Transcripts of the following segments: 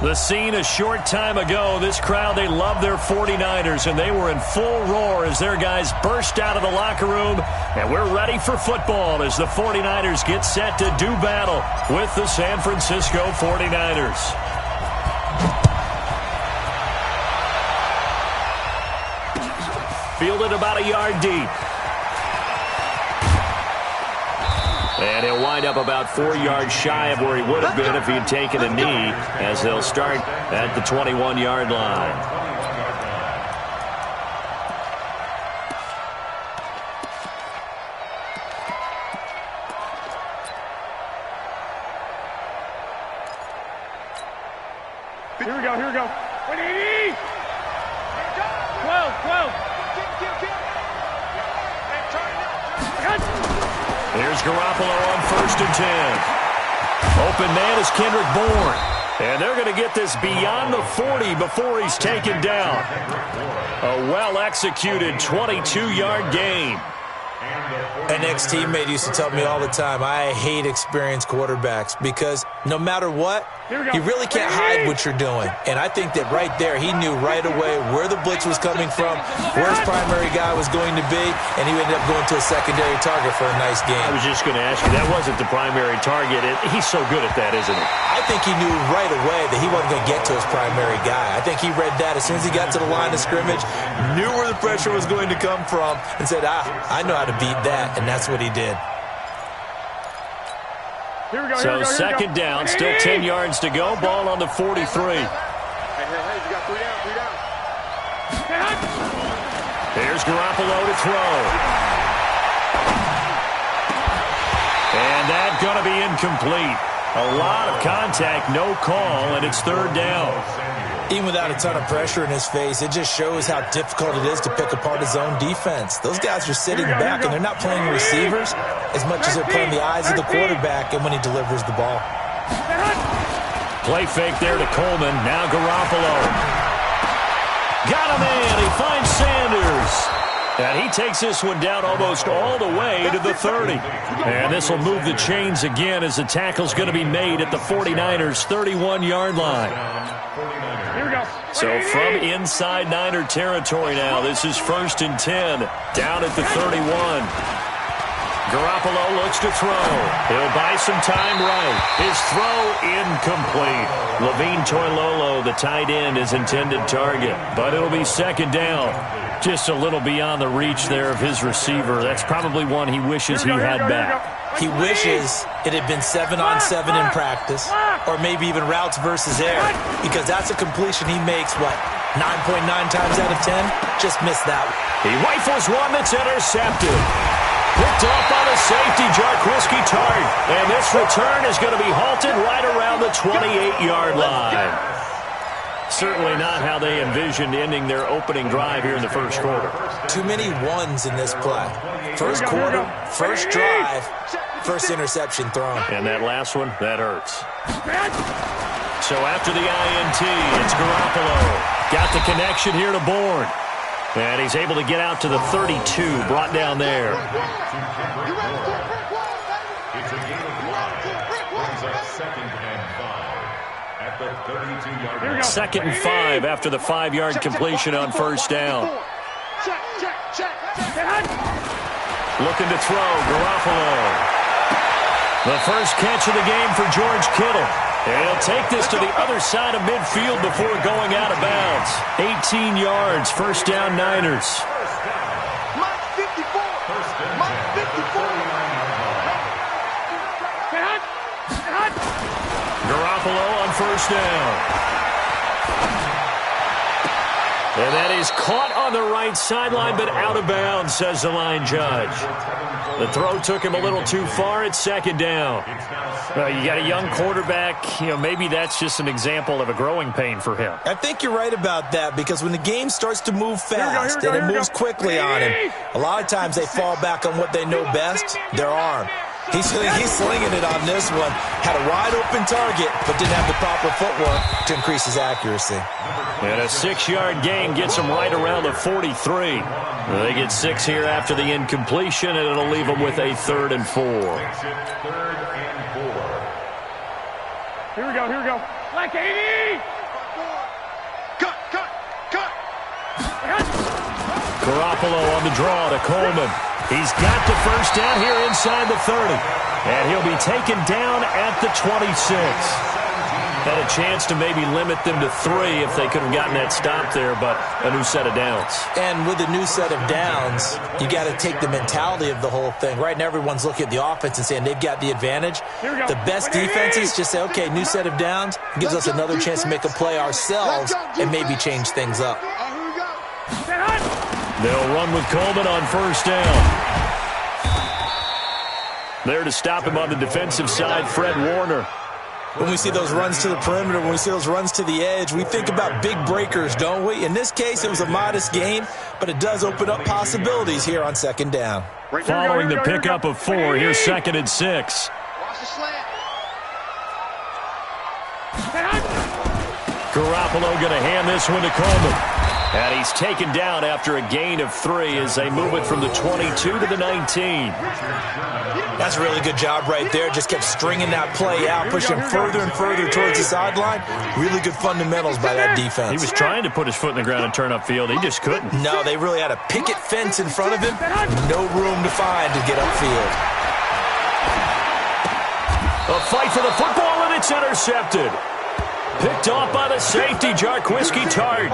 The scene a short time ago. This crowd, they love their 49ers, and they were in full roar as their guys burst out of the locker room. And we're ready for football as the 49ers get set to do battle with the San Francisco 49ers. Fielded about a yard deep. And he'll wind up about 4 yards shy of where he would have been if he had taken a knee, as they'll start at the 21-yard line. Here we go, here we go. 180! 12. Here's Garoppolo on 1st and 10. Open man is Kendrick Bourne. And they're going to get this beyond the 40 before he's taken down. A well-executed 22-yard gain. An ex-teammate used to tell me all the time, I hate experienced quarterbacks because no matter what, you really can't hide what you're doing. And I think that right there, he knew right away where the blitz was coming from, where his primary guy was going to be, and he ended up going to a secondary target for a nice game. I was just going to ask you, that wasn't the primary target. He's so good at that, isn't he? I think he knew right away that he wasn't going to get to his primary guy. I think he read that as soon as he got to the line of scrimmage, knew where the pressure was going to come from, and said, I know how to beat that, and that's what he did. So second down, still 10 yards to go. Ball on the 43. Hey, you got 3 down. Here's Garoppolo to throw. And that's going to be incomplete. A lot of contact, no call, and it's 3rd down. Even without a ton of pressure in his face, it just shows how difficult it is to pick apart his own defense. Those guys are sitting back, and they're not playing receivers as much as they're playing the eyes of the quarterback and when he delivers the ball. Play fake there to Coleman. Now Garoppolo. Got him in. He finds Sanders. And he takes this one down almost all the way to the 30. And this will move the chains again as the tackle's going to be made at the 49ers' 31-yard line. So from inside Niner territory now, this is 1st and 10, down at the 31. Garoppolo looks to throw. He'll buy some time right. His throw incomplete. Levine Toilolo, the tight end, is intended target, but it'll be 2nd down. Just a little beyond the reach there of his receiver. That's probably one he wishes he had back. He wishes it had been 7-on-7 in practice, or maybe even routes versus air, because that's a completion he makes, 9.9 times out of 10? Just missed that one. He rifles one that's intercepted. Picked off by the safety, Jarquiski Tart. And this return is going to be halted right around the 28-yard line. Certainly not how they envisioned ending their opening drive here in the first quarter. Too many ones in this play. First quarter, first drive, first interception thrown. And that last one, that hurts. So after the INT, it's Garoppolo. Got the connection here to Bourne. And he's able to get out to the 32, brought down there. Second and 5 after the 5-yard completion on 1st down. Looking to throw, Garoppolo. The first catch of the game for George Kittle. And he'll take this to the other side of midfield before going out of bounds. 18 yards, 1st down Niners. Garoppolo on 1st down. And that is caught on the right sideline, but out of bounds, says the line judge. The throw took him a little too far. It's 2nd down. You got a young quarterback. Maybe that's just an example of a growing pain for him. I think you're right about that, because when the game starts to move fast and it moves quickly on him, a lot of times they fall back on what they know best, their arm. He's slinging it on this one. Had a wide-open target, but didn't have the proper footwork to increase his accuracy. And a 6-yard gain gets him right around the 43. They get 6 here after the incompletion, and it'll leave them with a 3rd and 4. Here we go. Like 80! Cut! Garoppolo on the draw to Coleman. He's got the first down here inside the 30. And he'll be taken down at the 26. Had a chance to maybe limit them to 3 if they could have gotten that stop there, but a new set of downs. And with a new set of downs, you got to take the mentality of the whole thing. Right now, everyone's looking at the offense and saying they've got the advantage. The best defenses just say, okay, new set of downs. Gives us another chance to make a play ourselves and maybe change things up. They'll run with Coleman on first down. There to stop him on the defensive side, Fred Warner. When we see those runs to the perimeter, when we see those runs to the edge, we think about big breakers, don't we? In this case, it was a modest gain, but it does open up possibilities here on second down. Following the pickup of 4, here's 2nd and 6. Watch the slant. Garoppolo going to hand this one to Coleman. And he's taken down after a gain of 3 as they move it from the 22 to the 19. That's a really good job right there. Just kept stringing that play out, pushing further and further towards the sideline. Really good fundamentals by that defense. He was trying to put his foot in the ground and turn upfield. He just couldn't. No, they really had a picket fence in front of him. No room to find to get upfield. A fight for the football, and it's intercepted. Picked off by the safety, Jarquiski Tart.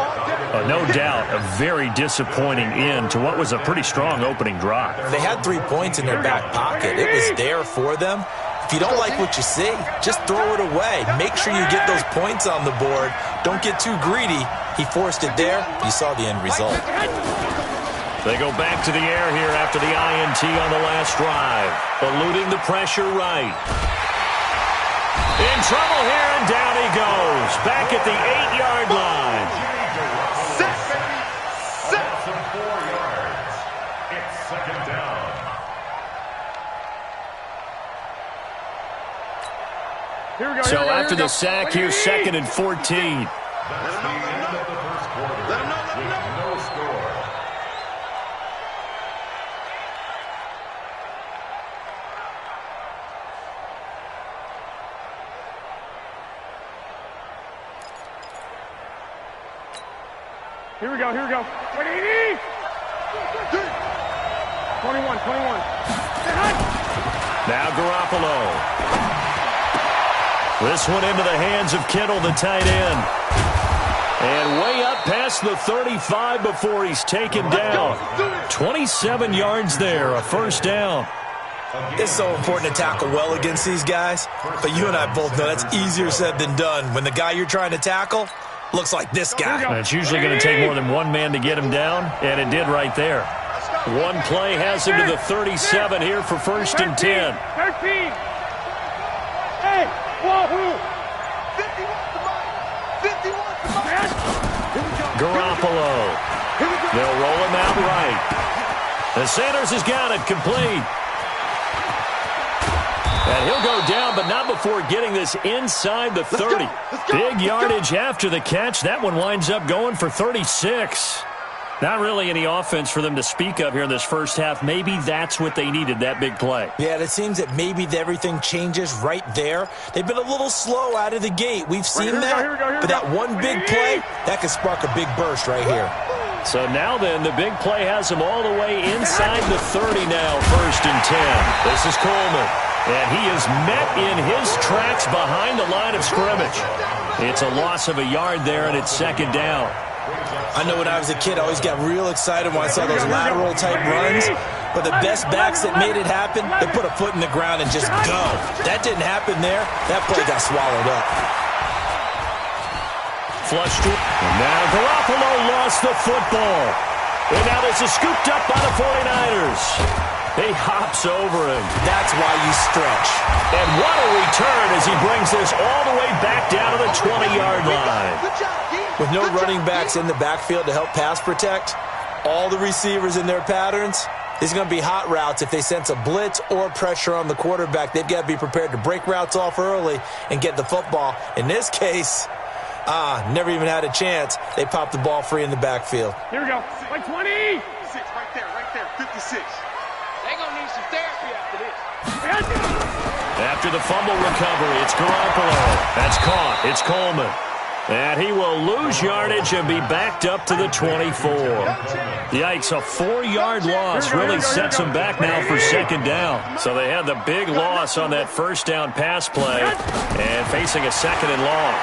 No doubt, a very disappointing end to what was a pretty strong opening drive. They had 3 points in their back pocket. It was there for them. If you don't like what you see, just throw it away. Make sure you get those points on the board. Don't get too greedy. He forced it there. You saw the end result. They go back to the air here after the INT on the last drive. Eluding the pressure right. In trouble here, and down he goes. Back at the 8-yard line. Set. 4 yards. It's second down. Here we go. So after the sack, here's 2nd and 14. That's the end of the first quarter. With no score. Here we go. 180! 21. Now Garoppolo. This one into the hands of Kittle, the tight end. And way up past the 35 before he's taken down. 27 yards there, a first down. It's so important to tackle well against these guys, but you and I both know that's easier said than done. When the guy you're trying to tackle looks like this guy. It's usually going to take more than one man to get him down, and it did right there. One play has him to the 37 here for 1st and 10. 13. Hey, whoa. 51. Garoppolo. They'll roll him out right. And Sanders has got it complete. And he'll go down, but not before getting this inside the 30. Big yardage after the catch. That one winds up going for 36. Not really any offense for them to speak of here in this first half. Maybe that's what they needed, that big play. Yeah, it seems that maybe everything changes right there. They've been a little slow out of the gate. We've seen that. But that one big play, that could spark a big burst right here. So now then, the big play has him all the way inside the 30 now, 1st and 10. This is Coleman. And he is met in his tracks behind the line of scrimmage. It's a loss of a yard there, and it's 2nd down. I know when I was a kid, I always got real excited when I saw those lateral-type runs. But the best backs that made it happen, they put a foot in the ground and just go. That didn't happen there. That play got swallowed up. Flushed to and now Garoppolo lost the football. And now this is scooped up by the 49ers. He hops over him. That's why you stretch. And what a return as he brings this all the way back down to the 20-yard line. With no running backs in the backfield to help pass protect, all the receivers in their patterns, there's going to be hot routes if they sense a blitz or pressure on the quarterback. They've got to be prepared to break routes off early and get the football. In this case, never even had a chance. They popped the ball free in the backfield. Here we go. Like 20. 56, right there, 56. They're going to need some therapy after this. After the fumble recovery, it's Garoppolo. That's caught. It's Coleman. And he will lose yardage and be backed up to the 24. Yikes, a 4-yard loss really sets them back now for second down. So they had the big loss on that first down pass play and facing a second and long.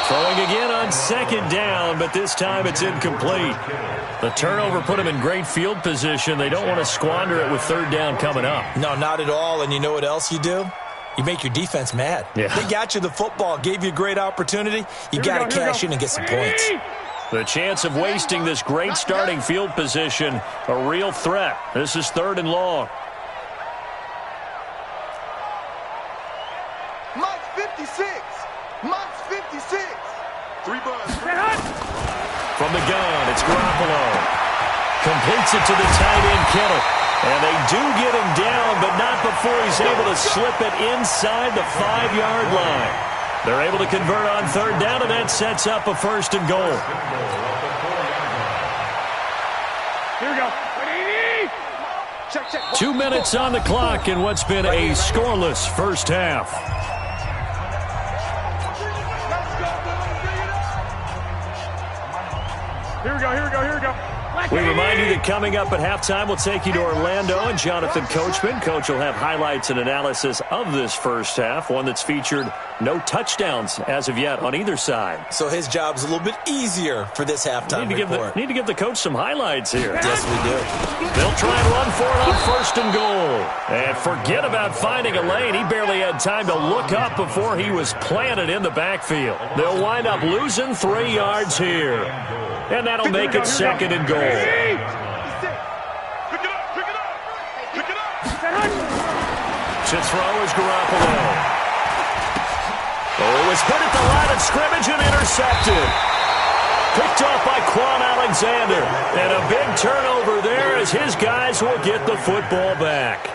Throwing again on second down, but this time it's incomplete. The turnover put them in great field position. They don't want to squander it with third down coming up. No, not at all. And you know what else you do? You make your defense mad. Yeah. They got you the football, gave you a great opportunity. You got to cash in and get some points. The chance of wasting this great starting field position, a real threat. This is third and long. Mike's 56. Mike's 56. 3 bucks. From the gun, it's Garoppolo. Completes it to the tight end, Kittle. And they do get him down, but not before he's able to slip it inside the 5-yard line. They're able to convert on third down, and that sets up a first and goal. Here we go. 2 minutes on the clock in what's been a scoreless first half. Here we go, here we go, here we go. We remind you that coming up at halftime, we'll take you to Orlando and Jonathan Coachman. Coach will have highlights and analysis of this first half, one that's featured no touchdowns as of yet on either side. So his job's a little bit easier for this halftime report. Need to give the coach some highlights here. Yes, we do. They'll try and run for it on first and goal. And forget about finding a lane. He barely had time to look up before he was planted in the backfield. They'll wind up losing 3 yards here. And that'll make it second and goal. Pick it up, pick it up, pick it up. To throw is Garoppolo. Oh, it was hit at the line of scrimmage and intercepted. Picked off by Quan Alexander. And a big turnover there as his guys will get the football back.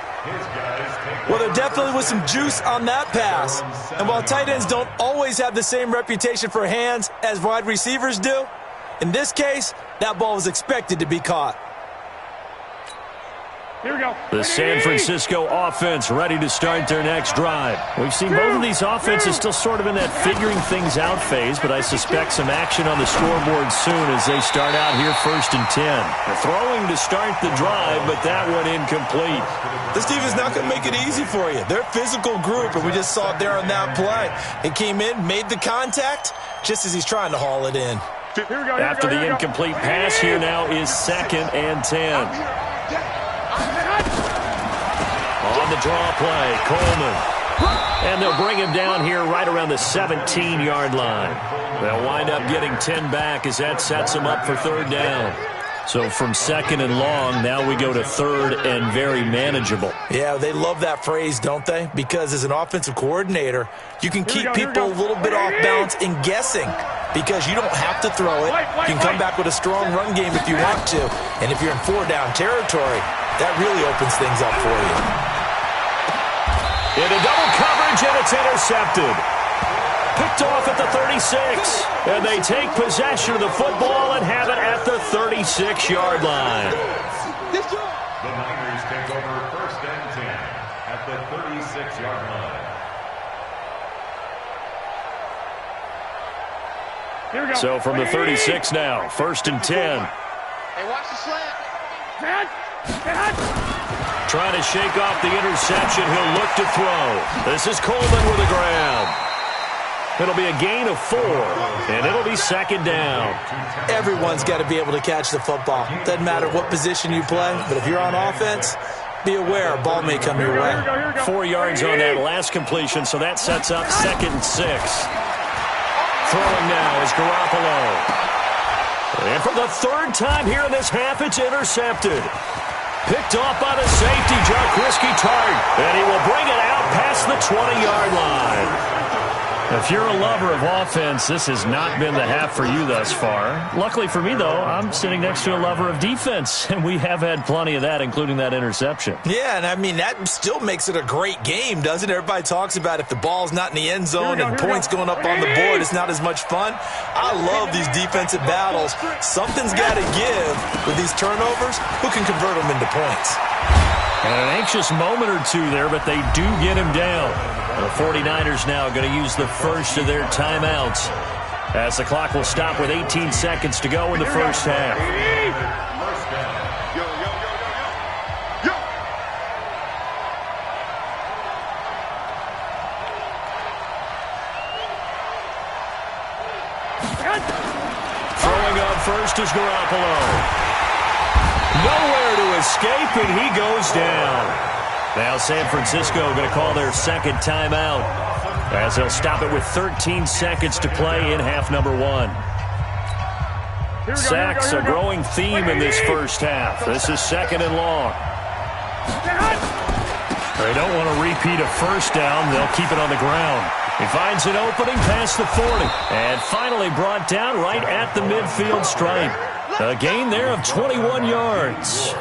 Well, there definitely was some juice on that pass. And while tight ends don't always have the same reputation for hands as wide receivers do, in this case, that ball was expected to be caught. Here we go. The San Francisco offense ready to start their next drive. We've seen both of these offenses still sort of in that figuring things out phase, but I suspect some action on the scoreboard soon as they start out here first and 10. They're throwing to start the drive, but that one incomplete. This team is not going to make it easy for you. They're a physical group, and we just saw it there on that play. It came in, made the contact, just as he's trying to haul it in. After the incomplete pass, here now is second and 10. On the draw play, Coleman. And they'll bring him down here right around the 17-yard line. They'll wind up getting 10 back as that sets them up for third down. So from second and long, now we go to third and very manageable. Yeah, they love that phrase, don't they? Because as an offensive coordinator, you can keep people a little bit off balance and guessing because you don't have to throw it. You can come back with a strong run game if you want to. And if you're in 4-down territory, that really opens things up for you. Into double coverage, and it's intercepted. Picked off at the 36. And they take possession of the football and have it at the 36-yard line. The Niners take over first and 10 at the 36-yard line. Here we go. So from the 36 now, first and 10. Hey, watch the slant. Trying to shake off the interception. He'll look to throw. This is Coleman with a grab. It'll be a gain of 4, and it'll be second down. Everyone's got to be able to catch the football. Doesn't matter what position you play, but if you're on offense, be aware a ball may come your way. 4 yards on that last completion, so that sets up second and 6. Throwing now is Garoppolo. And for the third time here in this half, it's intercepted. Picked off by the safety, Jaquiski Tartt. And he will bring it out past the 20-yard line. If you're a lover of offense, this has not been the half for you thus far. Luckily for me, though, I'm sitting next to a lover of defense, and we have had plenty of that, including that interception. Yeah, and I mean, that still makes it a great game, doesn't it? Everybody talks about if the ball's not in the end zone and points going up on the board, it's not as much fun. I love these defensive battles. Something's got to give with these turnovers. Who can convert them into points? And an anxious moment or two there, but they do get him down. The 49ers now going to use the first of their timeouts as the clock will stop with 18 seconds to go in the first half. Throwing up first is Garoppolo. Nowhere to escape, and he goes down. Now San Francisco going to call their second timeout as they'll stop it with 13 seconds to play in half number one. Sacks, a growing theme in this first half. This is second and long. They don't want to repeat a first down. They'll keep it on the ground. He finds an opening past the 40 and finally brought down right at the midfield stripe. A gain there of 21 yards.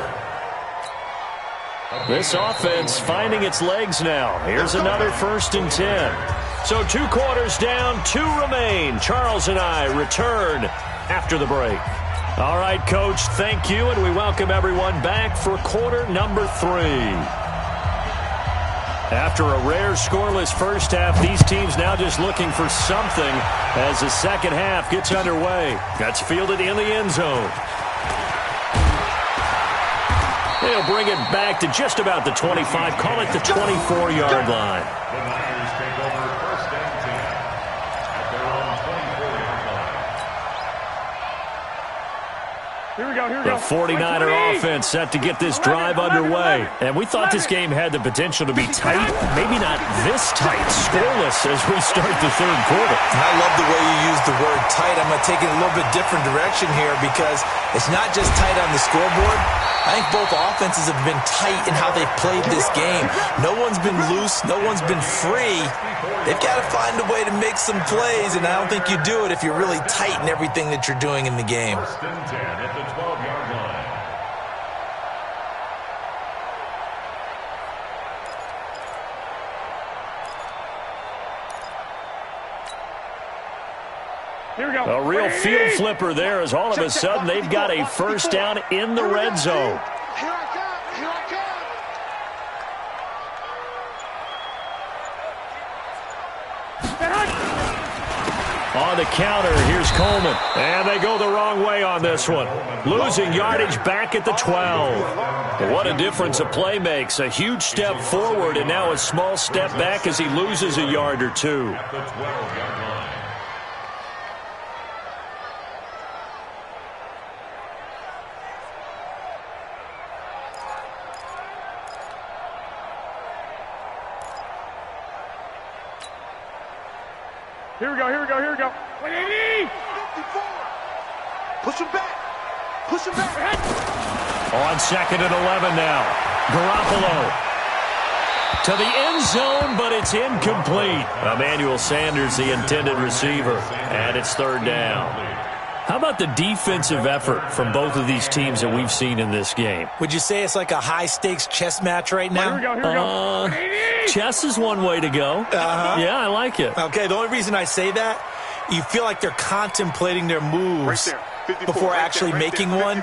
This offense finding its legs now. Here's another 1st and 10. So 2 quarters down, 2 remain. Charles and I return after the break. All right, Coach, thank you, and we welcome everyone back for quarter number 3. After a rare scoreless first half, these teams now just looking for something as the second half gets underway. That's fielded in the end zone. They'll bring it back to just about the 25, call it the 24-yard line. The Niners take over 1st and 10 at their own 24-yard line. Here we go, here we go. The 49er offense set to get this drive underway. And we thought this game had the potential to be tight. Maybe not this tight, scoreless as we start the third quarter. I love the way you use the word tight. I'm going to take it a little bit different direction here because it's not just tight on the scoreboard. I think both offenses have been tight in how they've played this game. No one's been loose. No one's been free. They've got to find a way to make some plays, and I don't think you do it if you're really tight in everything that you're doing in the game. 1st and 10 at the 12-yard line. Here we go. A real field flipper there as all of a sudden they've got a first down in the red zone. Here I come. Here I come. On the counter, here's Coleman. And they go the wrong way on this one. Losing yardage back at the 12. What a difference a play makes. A huge step forward and now a small step back as he loses a yard or two. At the 12-yard line. Here we go, here we go, here we go. 180! 54. Push him back. Push him back. On 2nd and 11 now. Garoppolo to the end zone, but it's incomplete. Emmanuel Sanders, the intended receiver, and it's 3rd down. How about the defensive effort from both of these teams that we've seen in this game? Would you say it's like a high-stakes chess match right now? Here we go, here we go. Chess is one way to go. Yeah, I like it. Okay, the only reason I say that, you feel like they're contemplating their moves before actually making one,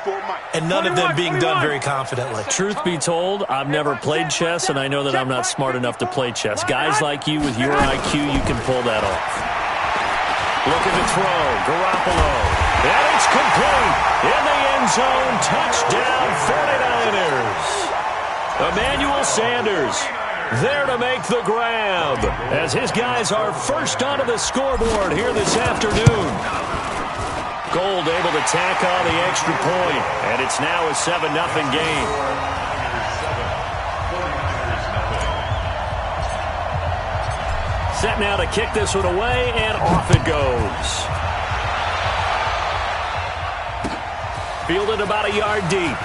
and none of them being done very confidently. Truth be told, I've never played chess, and I know that I'm not smart enough to play chess. Guys like you with your IQ, you can pull that off. Looking to throw, Garoppolo. And it's complete. In the end zone, touchdown 49ers. Emmanuel Sanders there to make the grab as his guys are first onto the scoreboard here this afternoon. Gold able to tack on the extra point, and it's now a 7-0 game. Set now to kick this one away, and off it goes. Fielded about a yard deep.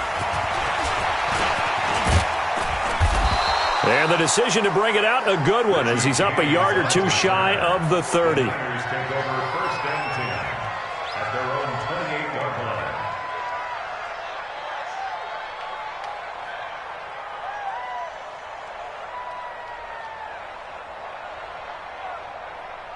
And the decision to bring it out, a good one, as he's up a yard or two shy of the 30. Niners take over first and 10 at their own 28-yard line.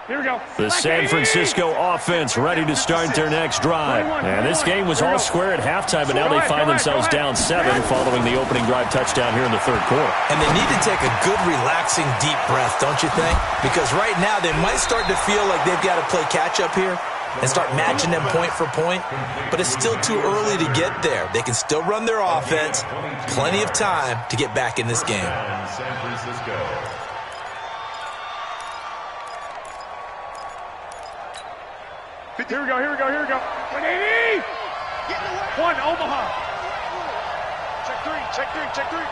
Here we go. The San Francisco offense ready to start their next drive. And this game was all square at halftime, but now they find themselves down 7 following the opening drive touchdown here in the third quarter. And they need to take a good, relaxing, deep breath, don't you think? Because right now they might start to feel like they've got to play catch-up here and start matching them point for point. But it's still too early to get there. They can still run their offense. Plenty of time to get back in this game. San Francisco. Here we go, here we go, here we go. 180! One, Omaha. Check three.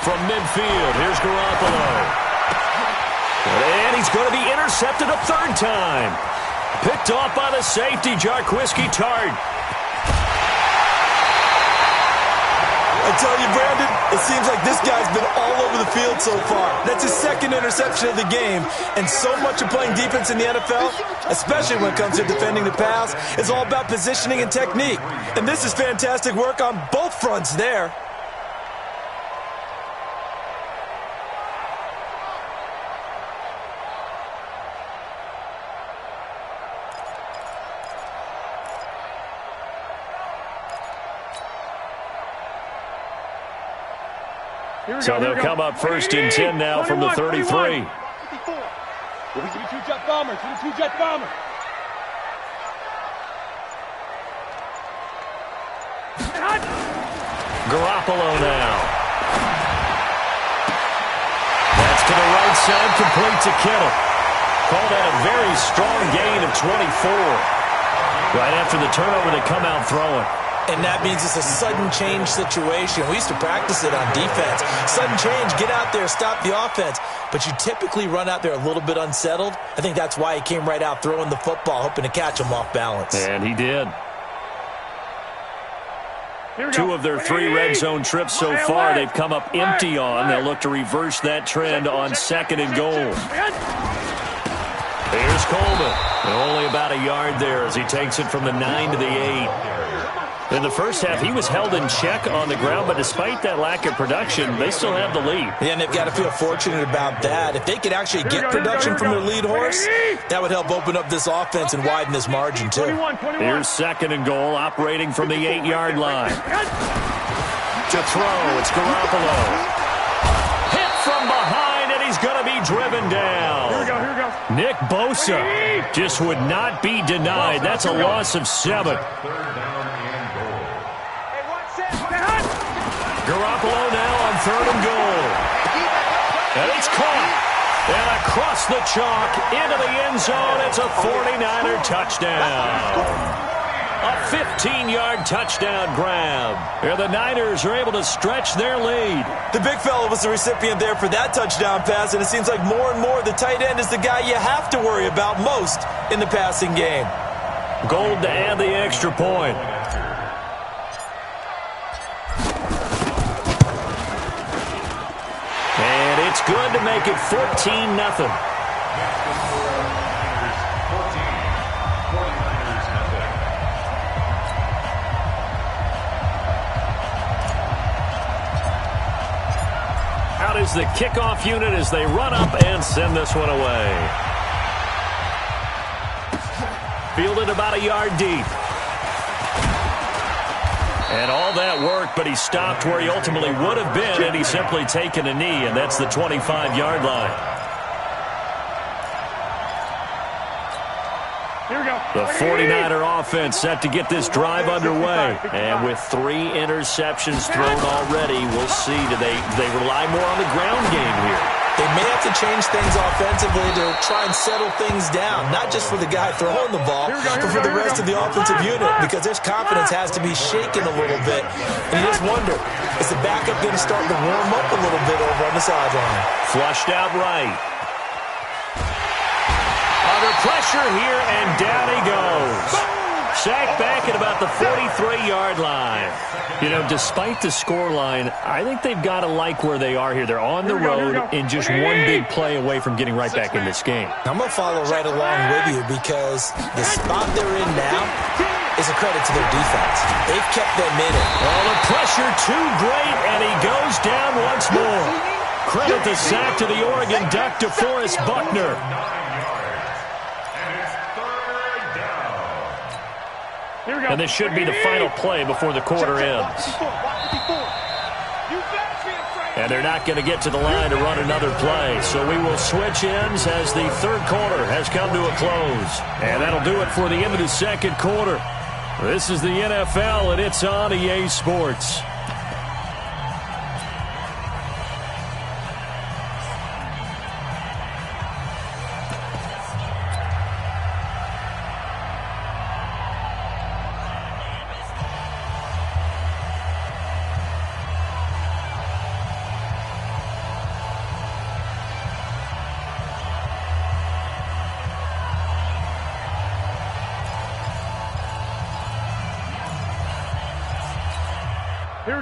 From midfield, here's Garoppolo. And he's going to be intercepted a third time. Picked off by the safety, Jarquiski Tart. I tell you, Brandon, it seems like this guy's been all over the field so far. That's his second interception of the game. And so much of playing defense in the NFL, especially when it comes to defending the pass, is all about positioning and technique. And this is fantastic work on both fronts there. So they'll come up first and 10 now from the 33. 54. Give me two jet bombers. Garoppolo now. That's to the right side, complete to Kittle. Call that a very strong gain of 24. Right after the turnover, they come out throwing. And that means it's a sudden change situation. We used to practice it on defense. Sudden change, get out there, stop the offense. But you typically run out there a little bit unsettled. I think that's why he came right out throwing the football, hoping to catch him off balance. And he did. 2 of their 3 red zone trips so far, they've come up empty on. They'll look to reverse that trend on second and goal. Here's Coleman. Only about a yard there as he takes it from the 9 to the 8. In the first half, he was held in check on the ground, but despite that lack of production, they still have the lead. Yeah, and they've got to feel fortunate about that. If they could actually get production from their lead horse, that would help open up this offense and widen this margin, too. Here's second and goal, operating from the 8-yard line. To throw, it's Garoppolo. Hit from behind, and he's going to be driven down. Here we go. Nick Bosa just would not be denied. That's a loss of 7. Garoppolo now on third and goal. And it's caught. And across the chalk into the end zone. It's a 49er touchdown. A 15-yard touchdown grab. And the Niners are able to stretch their lead. The big fella was the recipient there for that touchdown pass, and it seems like more and more the tight end is the guy you have to worry about most in the passing game. Gold to add the extra point. And it's good to make it 14-0. Out is the kickoff unit as they run up and send this one away. Fielded about a yard deep. And all that work, but he stopped where he ultimately would have been, and he's simply taken a knee, and that's the 25-yard line. Here we go. The 49er offense set to get this drive underway. And with 3 interceptions thrown already, we'll see. Do they rely more on the ground game here? They may have to change things offensively to try and settle things down, not just for the guy throwing the ball, but for the rest of the offensive unit, because their confidence has to be shaken a little bit. And you just wonder, is the backup going to start to warm up a little bit over on the sideline? Flushed out right. Under pressure here, and down he goes. Sacked back at about the 43-yard line. You know, despite the scoreline, I think they've got to like where they are here. They're on the road and just one big play away from getting right back in this game. I'm going to follow right along with you because the spot they're in now is a credit to their defense. They've kept them in it. Oh, the pressure too great, and he goes down once more. Credit the sack to the Oregon Duck, DeForest Buckner. And this should be the final play before the quarter ends. And they're not going to get to the line to run another play. So we will switch ends as the third quarter has come to a close. And that'll do it for the end of the second quarter. This is the NFL, and it's on EA Sports.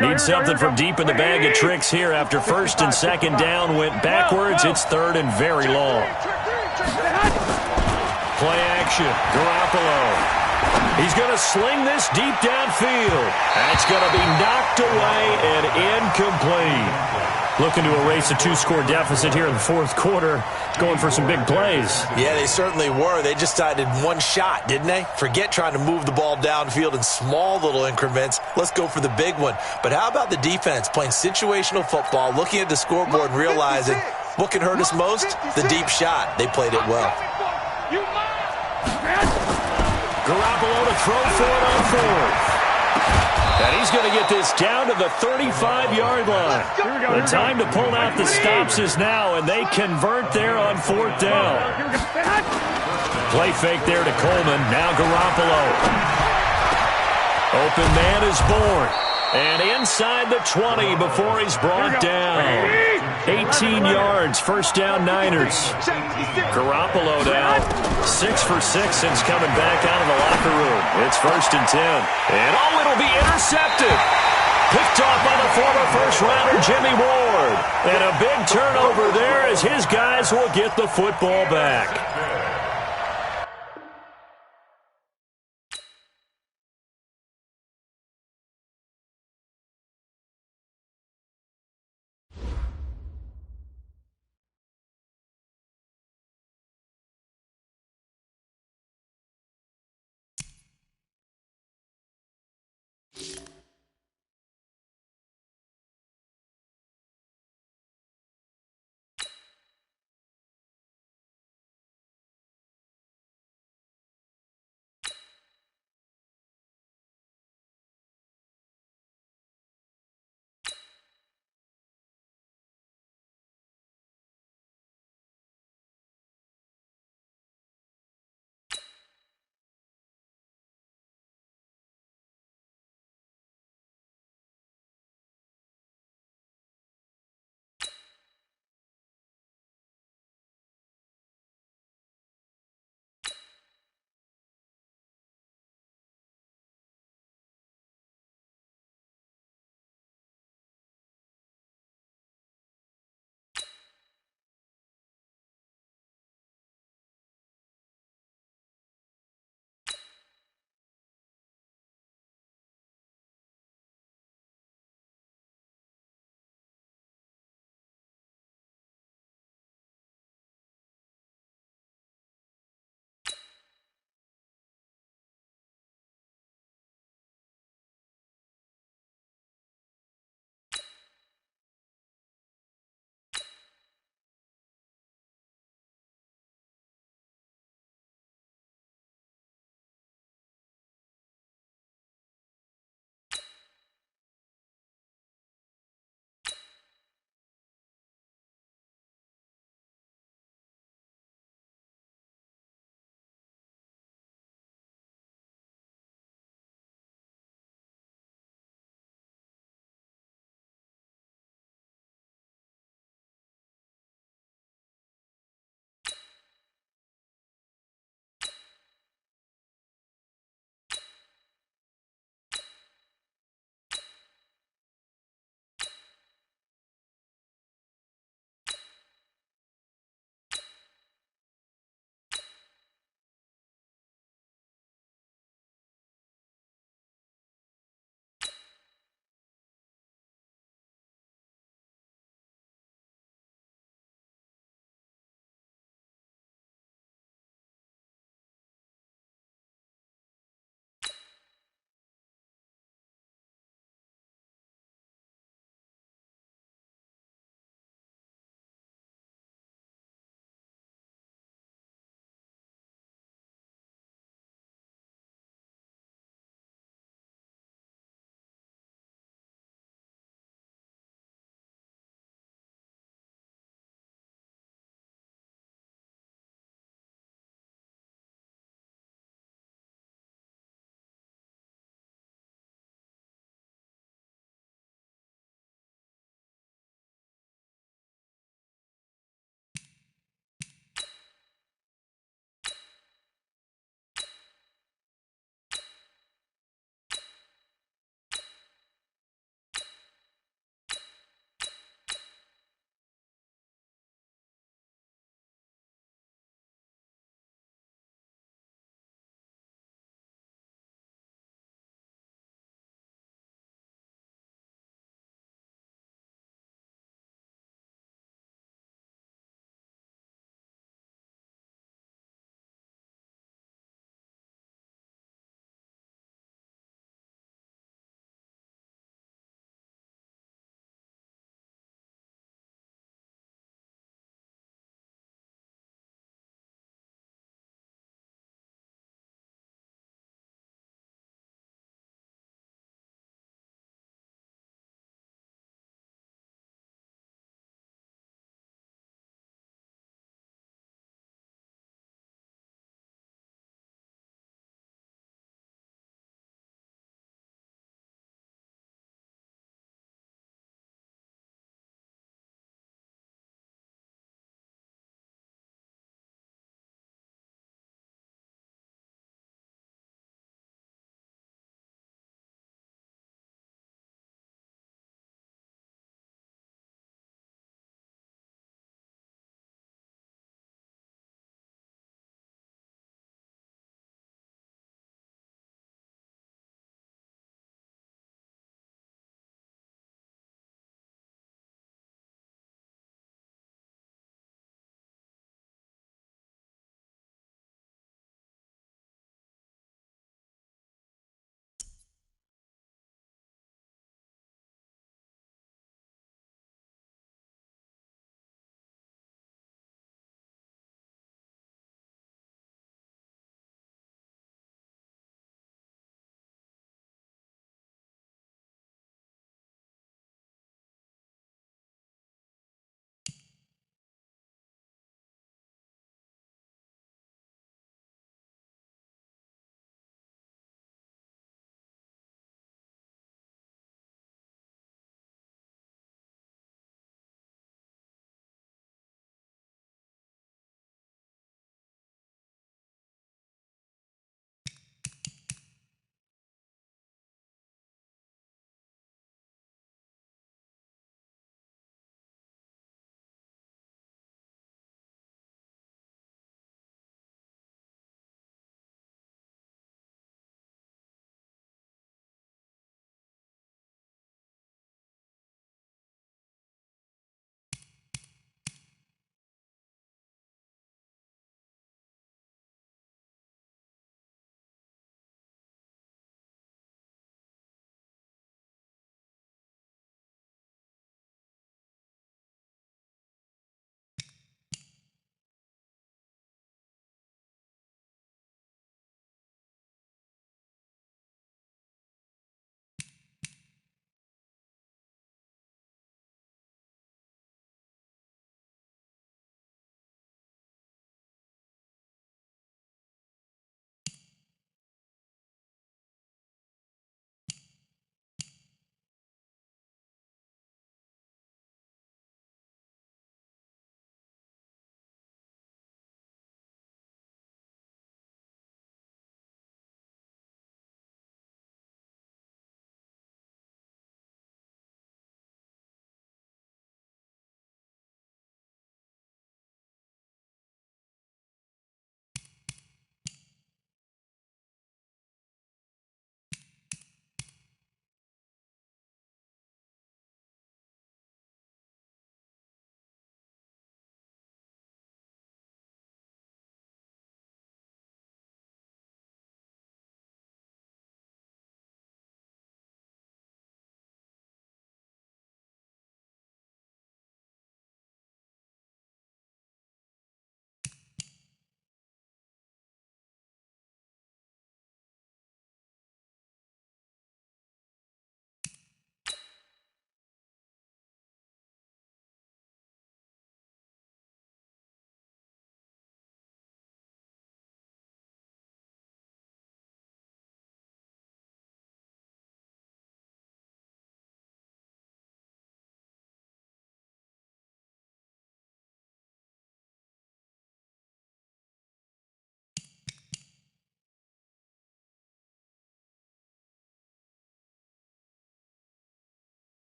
Need something from deep in the bag of tricks here after first and second down went backwards. It's third and very long. Play action. Garoppolo. He's going to sling this deep downfield. That's going to be knocked away and incomplete. Looking to erase a two-score deficit here in the fourth quarter. Going for some big plays. Yeah, they certainly were. They just decided one shot, didn't they? Forget trying to move the ball downfield in small little increments. Let's go for the big one. But how about the defense playing situational football, looking at the scoreboard and realizing what can hurt us most? The deep shot. They played it well. Garoppolo to throw for it on fourth. And he's going to get this down to the 35-yard line. The time to pull out the stops is now, and they convert there on fourth down. Play fake there to Coleman. Now Garoppolo. Open man is born. And inside the 20 before he's brought down. 18 yards, first down Niners. Garoppolo now 6 for 6 since coming back out of the locker room. It's first and 10. And oh, it'll be intercepted. Picked off by the former first-rounder Jimmy Ward. And a big turnover there as his guys will get the football back.